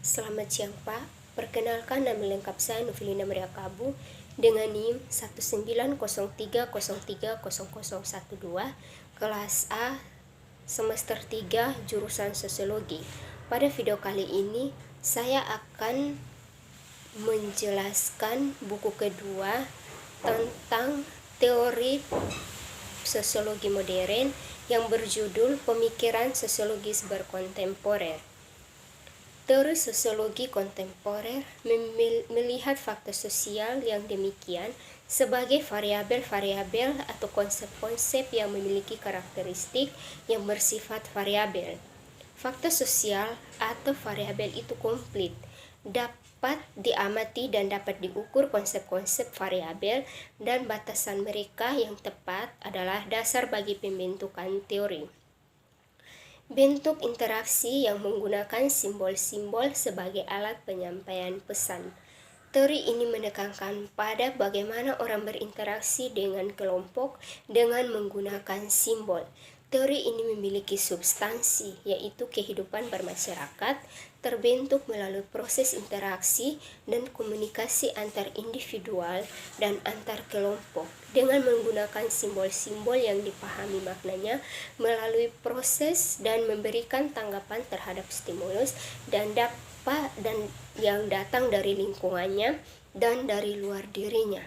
Selamat siang Pak, perkenalkan nama lengkap saya Novelina Maria Kabu dengan NIM 19030300012, kelas A, semester 3, jurusan Sosiologi. Pada video kali ini, saya akan menjelaskan buku kedua tentang teori sosiologi modern yang berjudul Pemikiran Sosiologis Berkontemporer. Teori sosiologi kontemporer melihat faktor sosial yang demikian sebagai variabel-variabel atau konsep-konsep yang memiliki karakteristik yang bersifat variabel. Faktor sosial atau variabel itu komplit, dapat diamati dan dapat diukur konsep-konsep variabel, dan batasan mereka yang tepat adalah dasar bagi pembentukan teori. Bentuk interaksi yang menggunakan simbol-simbol sebagai alat penyampaian pesan. Teori ini menekankan pada bagaimana orang berinteraksi dengan kelompok dengan menggunakan simbol. Teori ini memiliki substansi, yaitu kehidupan bermasyarakat, terbentuk melalui proses interaksi dan komunikasi antar individual dan antar kelompok dengan menggunakan simbol-simbol yang dipahami maknanya melalui proses dan memberikan tanggapan terhadap stimulus dan yang datang dari lingkungannya dan dari luar dirinya.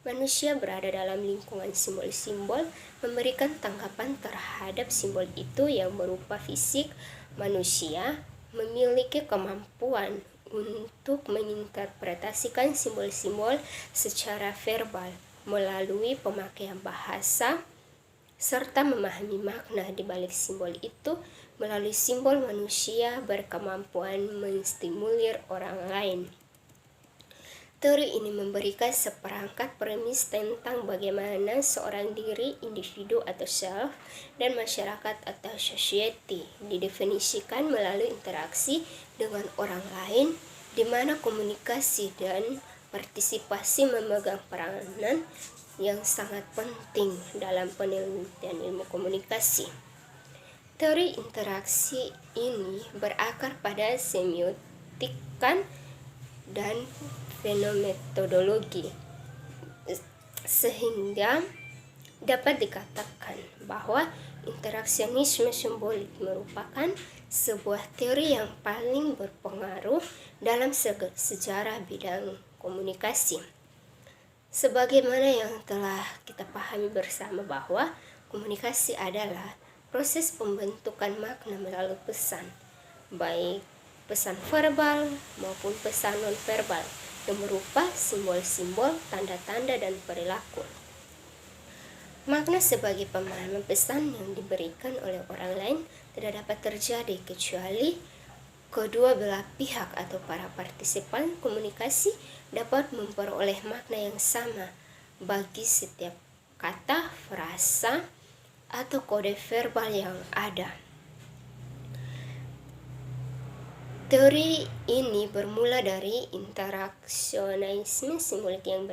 Manusia berada dalam lingkungan simbol-simbol, memberikan tanggapan terhadap simbol itu yang berupa fisik. Manusia memiliki kemampuan untuk menginterpretasikan simbol-simbol secara verbal melalui pemakaian bahasa, serta memahami makna di balik simbol itu. Melalui simbol, manusia berkemampuan menstimulir orang lain. Teori ini memberikan seperangkat premis tentang bagaimana seorang diri, individu atau self, dan masyarakat atau society didefinisikan melalui interaksi dengan orang lain, di mana komunikasi dan partisipasi memegang peranan yang sangat penting dalam penelitian ilmu komunikasi. Teori interaksi ini berakar pada semiotikan dan fenometodologi, sehingga dapat dikatakan bahwa interaksionisme simbolik merupakan sebuah teori yang paling berpengaruh dalam sejarah bidang komunikasi. Sebagaimana yang telah kita pahami bersama bahwa komunikasi adalah proses pembentukan makna melalui pesan, baik pesan verbal maupun pesan non-verbal, yang berupa simbol-simbol, tanda-tanda, dan perilaku. Makna sebagai pemahaman pesan yang diberikan oleh orang lain tidak dapat terjadi kecuali kedua belah pihak atau para partisipan komunikasi dapat memperoleh makna yang sama bagi setiap kata, frasa, atau kode verbal yang ada. Teori ini bermula dari interaksionisme simbolik yang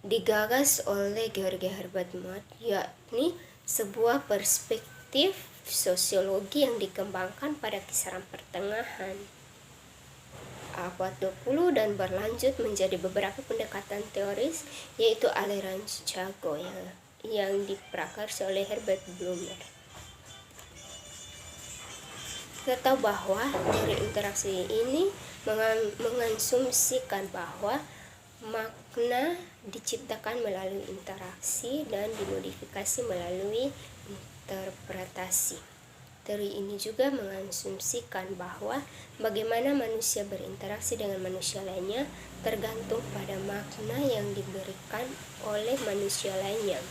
digagas oleh Georg Herbert Mead, yakni sebuah perspektif sosiologi yang dikembangkan pada kisaran pertengahan abad 20 dan berlanjut menjadi beberapa pendekatan teoris, yaitu aliran Chicago yang diprakarsa oleh Herbert Blumer. Kita tahu bahwa teori interaksi ini mengasumsikan bahwa makna diciptakan melalui interaksi dan dimodifikasi melalui interpretasi. Teori ini juga mengasumsikan bahwa bagaimana manusia berinteraksi dengan manusia lainnya tergantung pada makna yang diberikan oleh manusia lainnya.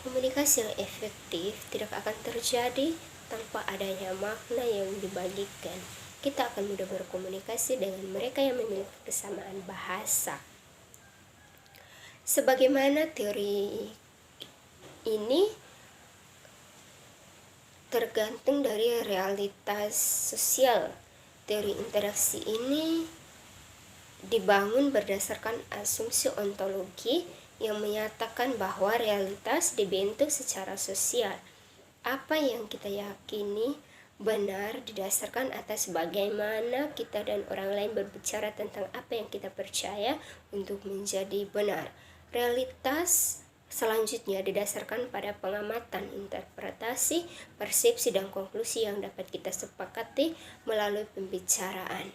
Komunikasi yang efektif tidak akan terjadi tanpa adanya makna yang dibagikan. Kita akan mudah berkomunikasi dengan mereka yang memiliki kesamaan bahasa. Sebagaimana teori ini tergantung dari realitas sosial. Teori interaksi ini dibangun berdasarkan asumsi ontologi yang menyatakan bahwa realitas dibentuk secara sosial. Apa yang kita yakini benar didasarkan atas bagaimana kita dan orang lain berbicara tentang apa yang kita percaya untuk menjadi benar. Realitas selanjutnya didasarkan pada pengamatan, interpretasi, persepsi, dan konklusi yang dapat kita sepakati melalui pembicaraan.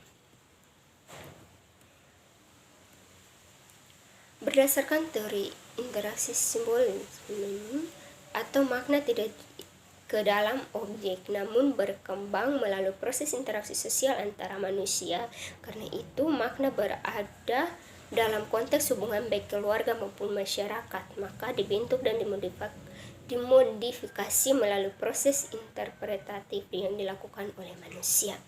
Berdasarkan teori interaksi simbolisme atau makna tidak ke dalam objek, namun berkembang melalui proses interaksi sosial antara manusia. Karena itu, makna berada dalam konteks hubungan baik keluarga maupun masyarakat, maka dibentuk dan dimodifikasi melalui proses interpretatif yang dilakukan oleh manusia.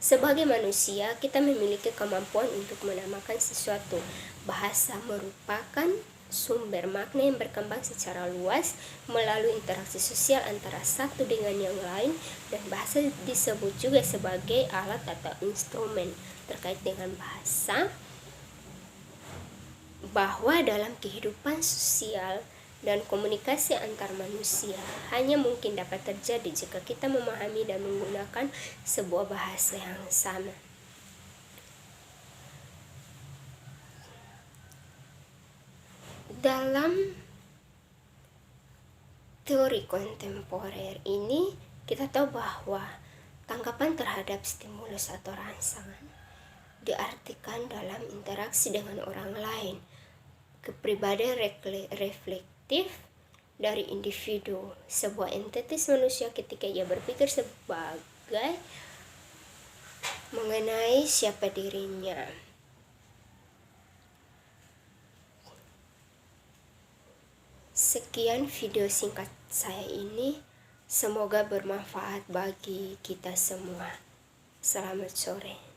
Sebagai manusia, kita memiliki kemampuan untuk menamakan sesuatu. Bahasa merupakan sumber makna yang berkembang secara luas melalui interaksi sosial antara satu dengan yang lain, dan bahasa disebut juga sebagai alat atau instrumen. Terkait dengan bahasa, bahwa dalam kehidupan sosial dan komunikasi antar manusia hanya mungkin dapat terjadi jika kita memahami dan menggunakan sebuah bahasa yang sama. Dalam teori kontemporer ini, kita tahu bahwa tanggapan terhadap stimulus atau rangsangan diartikan dalam interaksi dengan orang lain. Kepribadian reflektif dari individu, sebuah entitas manusia ketika ia berpikir sebagai mengenai siapa dirinya. Sekian video singkat saya ini, semoga bermanfaat bagi kita semua. Selamat sore.